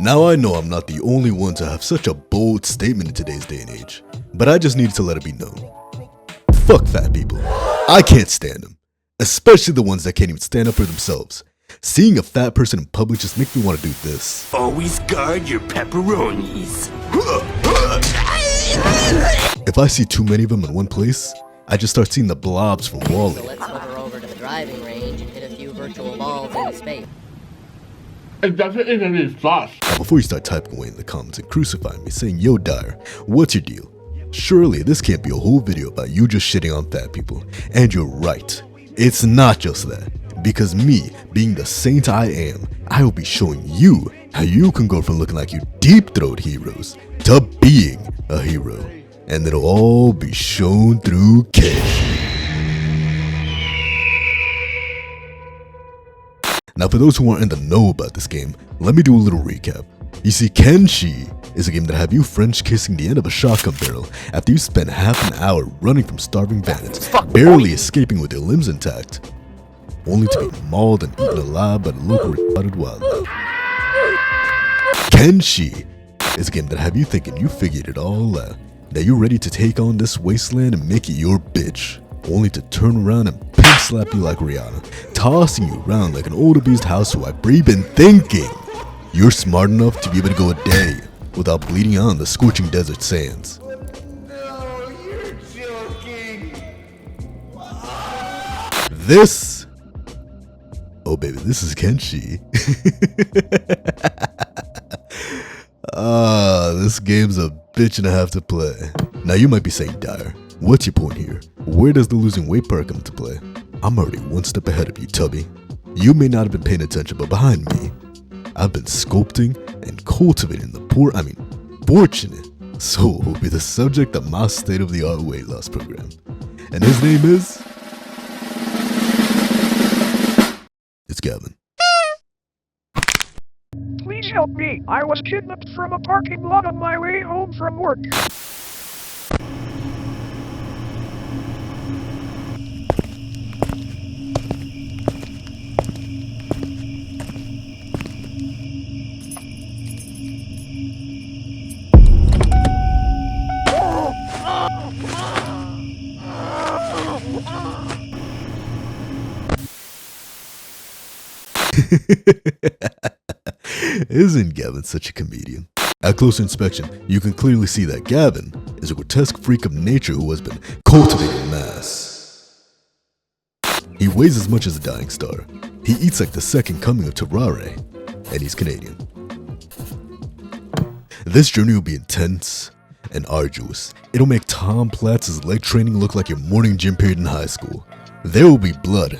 Now I know I'm not the only one to have such a bold statement in today's day and age, but I just needed to let it be known. Fuck fat people. I can't stand them. Especially the ones that can't even stand up for themselves. Seeing a fat person in public just makes me want to do this. Always guard your pepperonis. If I see too many of them in one place, I just start seeing the blobs from Wall-E. So let's hover over to the driving range and hit a few virtual balls into space. It doesn't even need sauce. Now before you start typing away in the comments and crucifying me saying, yo Dyer, what's your deal? Surely this can't be a whole video about you just shitting on fat people. And you're right, it's not just that. Because me, being the saint I am, I will be showing you how you can go from looking like you deep throat heroes to being a hero. And it'll all be shown through Kenshi. Now for those who aren't in the know about this game, let me do a little recap. You see, Kenshi is a game that have you French kissing the end of a shotgun barrel after you spend half an hour running from starving bandits, barely escaping with your limbs intact, only to be mauled and eaten alive by the local retarded wildlife. Kenshi is a game that have you thinking you figured it all out, that you're ready to take on this wasteland and make it your bitch, only to turn around and pimp slap you like Rihanna, tossing you around like an old abused housewife, where you've been thinking you're smart enough to be able to go a day without bleeding out on the scorching desert sands. No, you're joking. This, oh baby, this is Kenshi. This game's a bitch and a half to play. Now you might be saying, Dyer, what's your point here? Where does the losing weight part come into play? I'm already one step ahead of you, Tubby. You may not have been paying attention, but behind me, I've been sculpting and cultivating the fortunate soul who will be the subject of my state-of-the-art weight loss program. And his name is... it's Gavin. Please help me. I was kidnapped from a parking lot on my way home from work. Isn't Gavin such a comedian? At closer inspection, you can clearly see that Gavin is a grotesque freak of nature who has been cultivated en masse. He weighs as much as a dying star. He eats like the second coming of Terrare, and he's Canadian. This journey will be intense and arduous. It'll make Tom Platz's leg training look like your morning gym period in high school. There will be blood.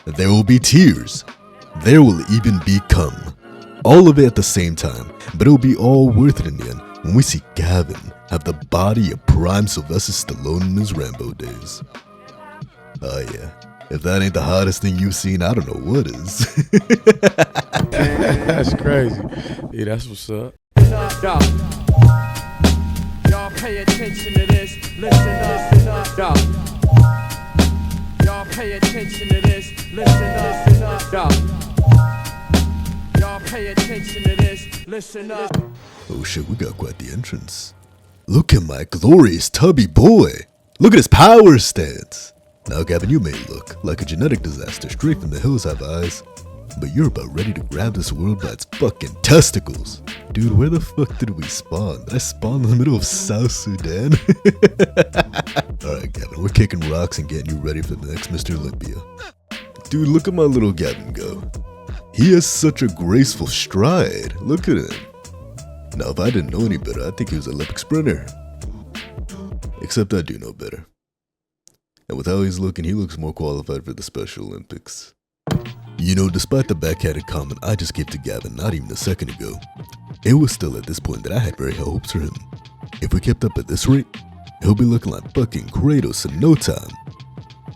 There will be tears. There will even be cum. All of it at the same time, but it'll be all worth it in the end when we see Gavin have the body of prime Sylvester Stallone in his Rambo days. Oh yeah, if that ain't the hottest thing you've seen, I don't know what is. That's crazy. Yeah, that's what's up. Y'all pay attention to this. Listen up. Y'all pay attention to this. Listen up. Y'all pay attention to this. Listen up. Oh shit, we got quite the entrance. Look at my glorious tubby boy. Look at his power stance. Now Gavin, you may look like a genetic disaster straight from the hills have eyes, but you're about ready to grab this world by its fucking testicles. Dude, where the fuck did we spawn? Did I spawn in the middle of South Sudan? Alright Gavin, we're kicking rocks and getting you ready for the next Mr. Olympia. Dude, look at my little Gavin go. He has such a graceful stride. Look at him. Now if I didn't know any better, I'd think he was an Olympic sprinter. Except I do know better. And with how he's looking, he looks more qualified for the Special Olympics. You know, despite the backhanded comment I just gave to Gavin not even a second ago, it was still at this point that I had very high hopes for him. If we kept up at this rate, he'll be looking like fucking Kratos in no time.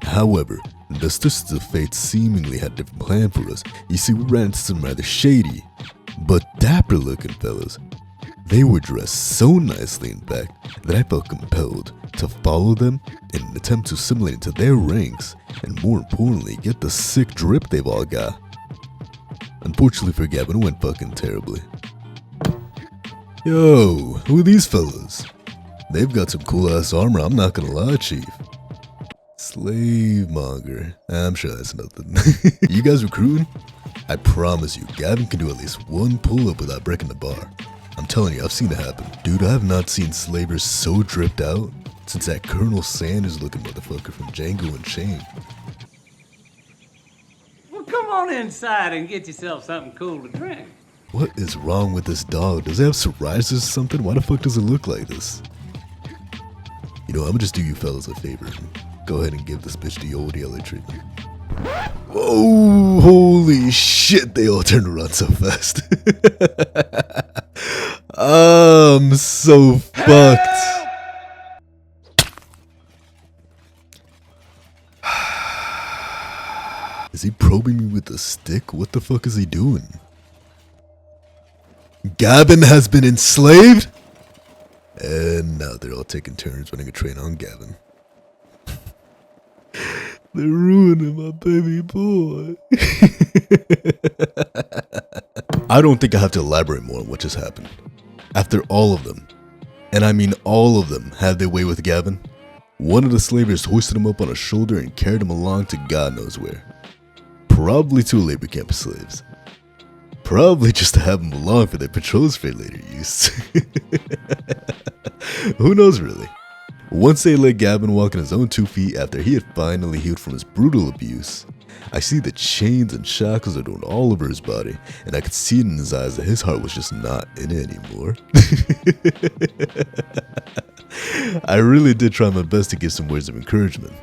However, the Sisters of Fate seemingly had a different plan for us. You see, we ran into some rather shady, but dapper looking fellas. They were dressed so nicely in fact, that I felt compelled to follow them in an attempt to assimilate into their ranks, and more importantly, get the sick drip they've all got. Unfortunately for Gavin, it went fucking terribly. Yo, who are these fellas? They've got some cool ass armor, I'm not gonna lie, Chief. Slave monger. I'm sure that's nothing. You guys recruiting? I promise you, Gavin can do at least one pull-up without breaking the bar. I'm telling you, I've seen it happen. Dude, I have not seen slavers so dripped out since that Colonel Sanders looking motherfucker from Django Unchained. Well, come on inside and get yourself something cool to drink. What is wrong with this dog? Does it have psoriasis or something? Why the fuck does it look like this? You know, I'm gonna just do you fellas a favor. Go ahead and give this bitch the old LA treatment. Whoa, holy shit, they all turned around so fast. I'm so fucked. Is he probing me with a stick? What the fuck is he doing? Gavin has been enslaved? And now they're all taking turns running a train on Gavin. They're ruining my baby boy. I don't think I have to elaborate more on what just happened. After all of them, and I mean all of them, had their way with Gavin, one of the slavers hoisted him up on a shoulder and carried him along to God knows where. Probably to a labor camp of slaves. Probably just to have him along for their patrols for later use. Who knows really? Once they let Gavin walk on his own 2 feet after he had finally healed from his brutal abuse, I see the chains and shackles are doing all over his body, and I could see it in his eyes that his heart was just not in it anymore. I really did try my best to give some words of encouragement,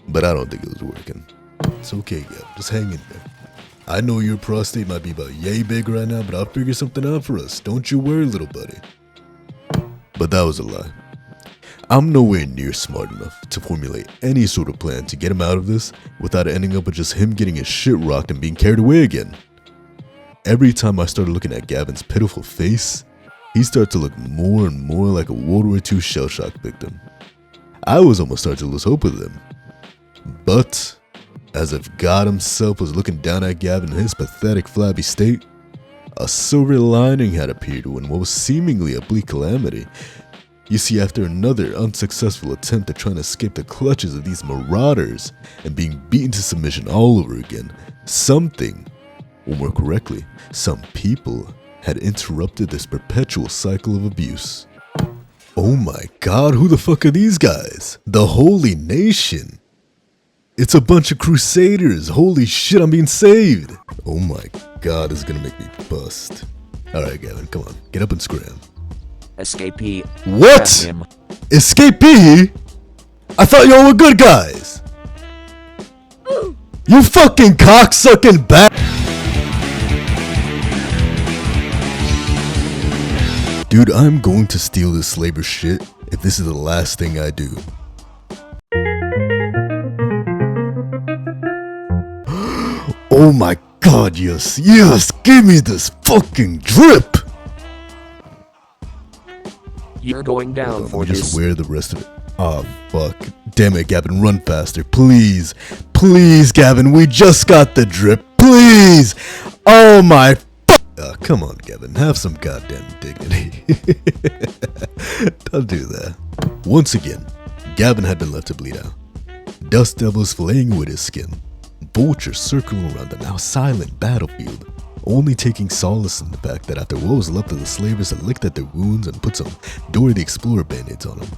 but I don't think it was working. It's okay, Gavin, just hang in there. I know your prostate might be about yay big right now, but I'll figure something out for us. Don't you worry, little buddy. But that was a lie. I'm nowhere near smart enough to formulate any sort of plan to get him out of this without ending up with just him getting his shit rocked and being carried away again. Every time I started looking at Gavin's pitiful face, he started to look more and more like a World War II shell shock victim. I was almost starting to lose hope with him. But as if God himself was looking down at Gavin in his pathetic flabby state, a silver lining had appeared when what was seemingly a bleak calamity. You see, after another unsuccessful attempt at trying to escape the clutches of these marauders and being beaten to submission all over again, something, or more correctly, some people had interrupted this perpetual cycle of abuse. Oh my god, who the fuck are these guys? The Holy Nation! It's a bunch of Crusaders! Holy shit, I'm being saved! Oh my god, this is gonna make me bust. Alright, Gavin, come on, get up and scram. Escapee. What? Escapee? I thought y'all were good guys. You fucking cocksucking bat. Dude, I'm going to steal this slaver shit if this is the last thing I do. Oh my god, yes, yes, give me this fucking drip. You're going down for this. Just wear the rest of it. Oh, fuck. Damn it, Gavin, run faster. Please. Please, Gavin, we just got the drip. Please. Oh, my come on, Gavin. Have some goddamn dignity. Don't do that. Once again, Gavin had been left to bleed out. Dust devils flaying with his skin. Vultures circling around the now silent battlefield. Only taking solace in the fact that after what was left of the slavers had licked at their wounds and put some Dora the Explorer band-aids on them,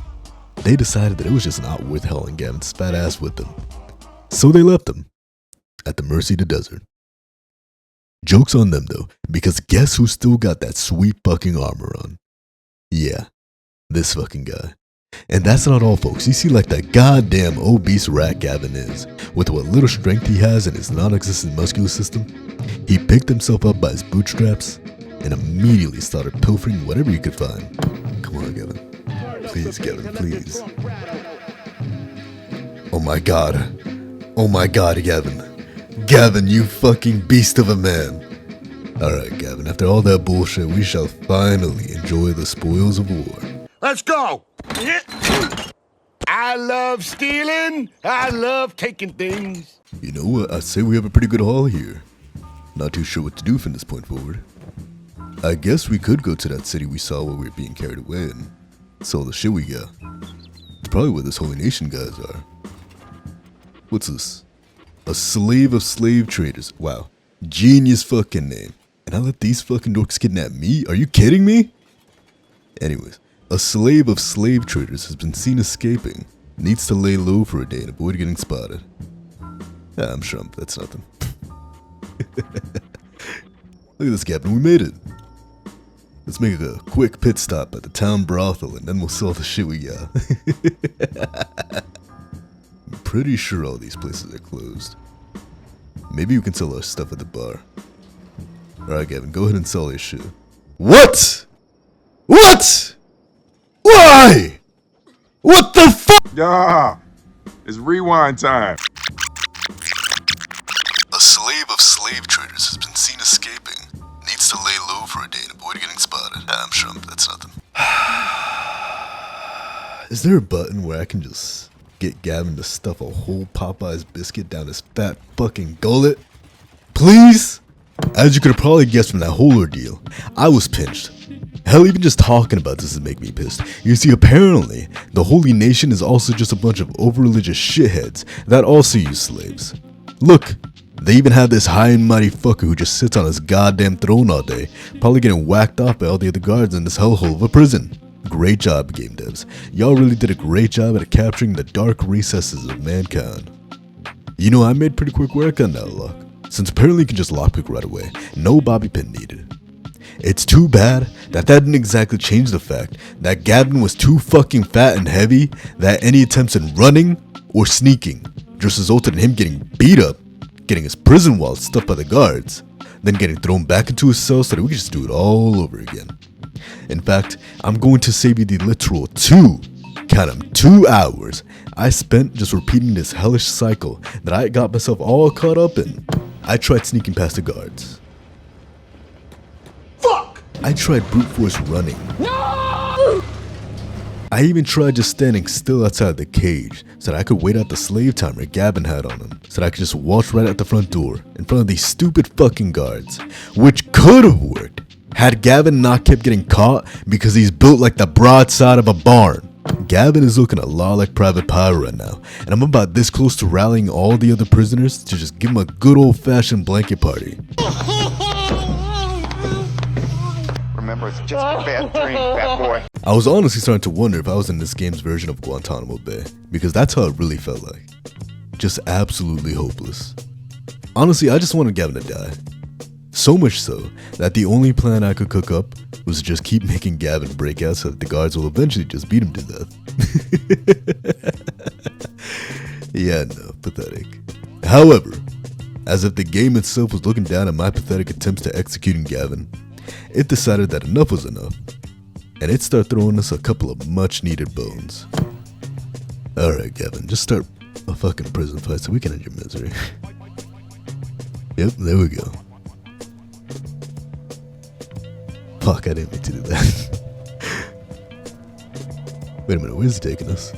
they decided that it was just not worth hauling Gavin's fat ass with them. So they left him at the mercy of the desert. Joke's on them though, because guess who still got that sweet fucking armor on? Yeah, this fucking guy. And that's not all, folks. You see, like that goddamn obese rat Gavin is, with what little strength he has in his non-existent muscular system, he picked himself up by his bootstraps and immediately started pilfering whatever he could find. Come on, Gavin. Please, Gavin, please. Oh my god. Oh my god, Gavin. Gavin, you fucking beast of a man. Alright, Gavin, after all that bullshit, we shall finally enjoy the spoils of war. Let's go! I love stealing. I love taking things. You know what? I'd say we have a pretty good haul here. Not too sure what to do from this point forward. I guess we could go to that city we saw while we were being carried away and sell the shit we got. It's probably where this Holy Nation guys are. What's this? A slave of slave traders. Wow. Genius fucking name. And I let these fucking dorks kidnap me? Are you kidding me? Anyways, a slave of slave traders has been seen escaping. Needs to lay low for a day and avoid getting spotted. Ah, I'm sure that's nothing. Look at this, Gavin. We made it. Let's make a quick pit stop at the town brothel and then we'll sell the shit we got. I'm pretty sure all these places are closed. Maybe we can sell our stuff at the bar. Alright, Gavin, go ahead and sell your shit. What? What? Why? What the fuck? Yeah, it's rewind time. A slave of slave traders has been seen escaping. Needs to lay low for a day and avoid getting spotted. I'm sure that's nothing. Is there a button where I can just get Gavin to stuff a whole Popeye's biscuit down his fat fucking gullet? Please? As you could have probably guessed from that whole ordeal, I was pinched. Hell, even just talking about this is making me pissed. You see, apparently, the Holy Nation is also just a bunch of over-religious shitheads that also use slaves. Look, they even have this high and mighty fucker who just sits on his goddamn throne all day, probably getting whacked off by all the other guards in this hellhole of a prison. Great job, game devs. Y'all really did a great job at capturing the dark recesses of mankind. You know, I made pretty quick work on that lock, since apparently you can just lockpick right away. No bobby pin needed. It's too bad that didn't exactly change the fact that Gavin was too fucking fat and heavy that any attempts at running or sneaking just resulted in him getting beat up, getting his prison walls stuffed by the guards, then getting thrown back into his cell so that we could just do it all over again. In fact, I'm going to save you the literal 2 hours I spent just repeating this hellish cycle that I got myself all caught up in. I tried sneaking past the guards. Fuck! I tried brute force running. No! I even tried just standing still outside the cage so that I could wait out the slave timer Gavin had on him, so that I could just walk right out the front door in front of these stupid fucking guards, which could have worked had Gavin not kept getting caught because he's built like the broadside of a barn. Gavin is looking a lot like Private Pyro right now, and I'm about this close to rallying all the other prisoners to just give him a good old-fashioned blanket party. Remember, it's just a bad dream, fat boy. I was honestly starting to wonder if I was in this game's version of Guantanamo Bay, because that's how it really felt like. Just absolutely hopeless. Honestly, I just wanted Gavin to die. So much so that the only plan I could cook up was to just keep making Gavin break out so that the guards will eventually just beat him to death. Yeah, no, pathetic. However, as if the game itself was looking down at my pathetic attempts to executing Gavin, it decided that enough was enough, and it started throwing us a couple of much needed bones. Alright, Gavin, just start a fucking prison fight so we can end your misery. Yep, there we go. Fuck, I didn't mean to do that. Wait a minute, where's it taking us?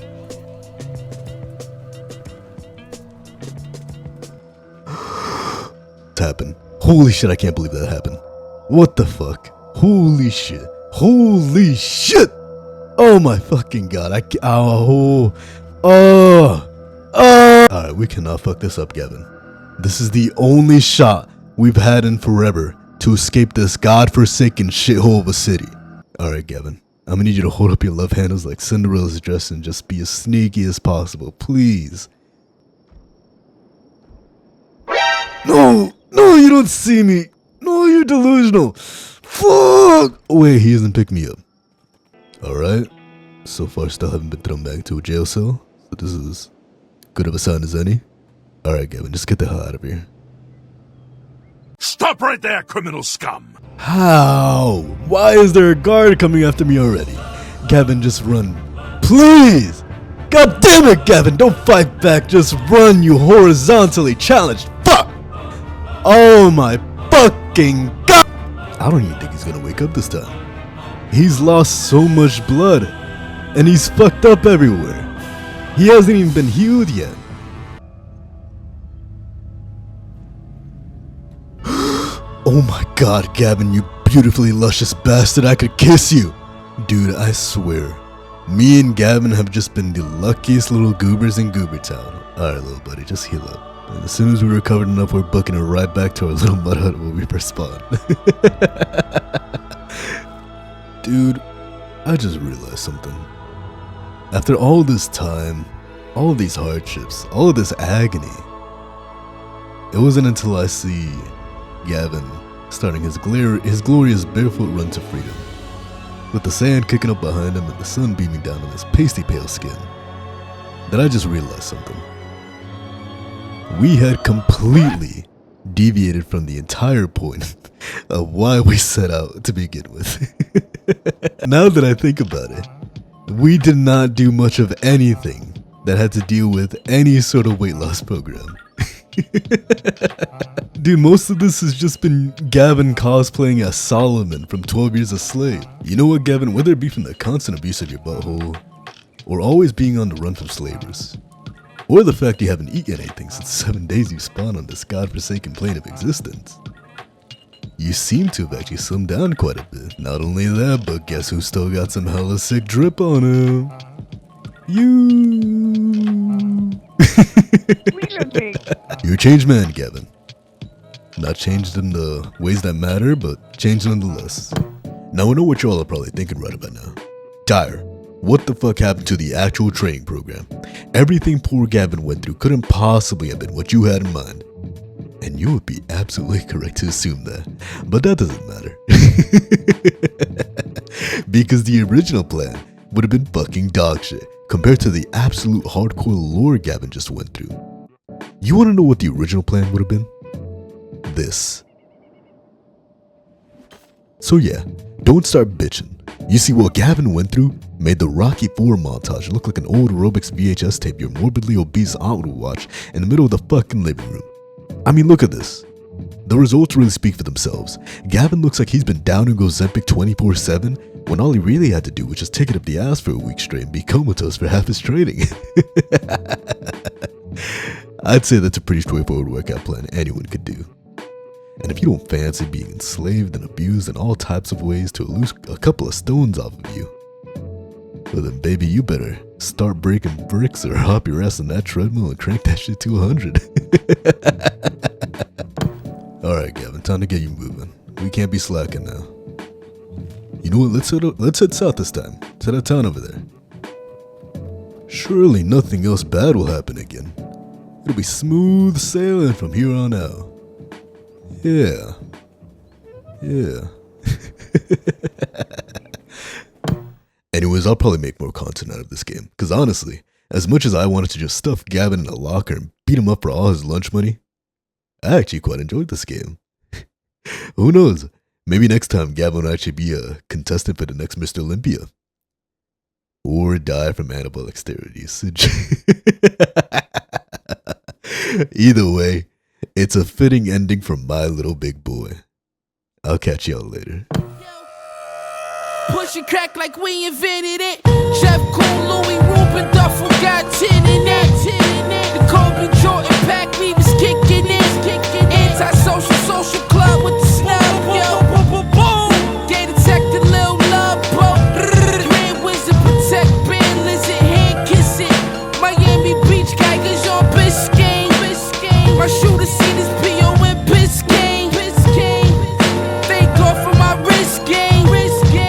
It's happened. Holy shit, I can't believe that happened. What the fuck? Holy shit. Holy shit! Oh my fucking god, Alright, we cannot fuck this up, Gavin. This is the only shot we've had in forever to escape this godforsaken shithole of a city. Alright, Gavin. I'm gonna need you to hold up your love handles like Cinderella's dress and just be as sneaky as possible, please. No! No, you don't see me! No, you're delusional! Fuck! Wait, he hasn't picked me up. Alright. So far, still haven't been thrown back to a jail cell, so this is as good of a sign as any. Alright, Gavin, just get the hell out of here. Stop right there, criminal scum! How? Why is there a guard coming after me already? Gavin, just run. Please! God damn it, Gavin! Don't fight back, just run, you horizontally challenged fuck! Oh my fucking god! I don't even think he's gonna wake up this time. He's lost so much blood, and he's fucked up everywhere. He hasn't even been healed yet. Oh my god, Gavin, you beautifully luscious bastard, I could kiss you. Dude, I swear, me and Gavin have just been the luckiest little goobers in Goobertown. Alright, little buddy, just heal up. And as soon as we recovered enough, we're booking it right back to our little mud hut where we first spawned. Dude, I just realized something. After all this time, all of these hardships, all of this agony, it wasn't until I see Gavin starting his glorious barefoot run to freedom, with the sand kicking up behind him and the sun beaming down on his pasty pale skin, that I just realized something. We had completely deviated from the entire point of why we set out to begin with. Now that I think about it, we did not do much of anything that had to deal with any sort of weight loss program. Dude, most of this has just been Gavin cosplaying as Solomon from 12 Years a Slave. You know what, Gavin? Whether it be from the constant abuse of your butthole, or always being on the run from slavers, or the fact you haven't eaten anything since 7 days you spawned on this godforsaken plane of existence, you seem to have actually slimmed down quite a bit. Not only that, but guess who still got some hella sick drip on him? You. You're a changed man, Gavin. Not changed in the ways that matter, but changed nonetheless. Now I know what y'all are probably thinking right about now. Tyre, what the fuck happened to the actual training program? Everything poor Gavin went through couldn't possibly have been what you had in mind. And you would be absolutely correct to assume that. But that doesn't matter. Because the original plan would have been fucking dog shit compared to the absolute hardcore lore Gavin just went through. You wanna know what the original plan would have been? This. So yeah, don't start bitching. You see, what Gavin went through made the Rocky 4 montage look like an old aerobics VHS tape your morbidly obese aunt would watch in the middle of the fucking living room. I mean, look at this. The results really speak for themselves. Gavin looks like he's been downing Ozempic 24/7 when all he really had to do was just take it up the ass for a week straight and be comatose for half his training. I'd say that's a pretty straightforward workout plan anyone could do. And if you don't fancy being enslaved and abused in all types of ways to lose a couple of stones off of you, well then baby, you better start breaking bricks or hop your ass on that treadmill and crank that shit to 100. Alright Gavin, time to get you moving. We can't be slacking now. You know what, let's head south this time. Let's head out of town over there. Surely nothing else bad will happen again. It'll be smooth sailing from here on out. Yeah. Anyways, I'll probably make more content out of this game, because honestly, as much as I wanted to just stuff Gavin in a locker and beat him up for all his lunch money, I actually quite enjoyed this game. Who knows, maybe next time Gavin will actually be a contestant for the next Mr. Olympia. Or die from anabolic steroid usage. Either way, it's a fitting ending for my little big boy. I'll catch y'all later. Push and crack like we invented it. Chef Cool, Louis, Ruben, Duffel got 10 in that 10.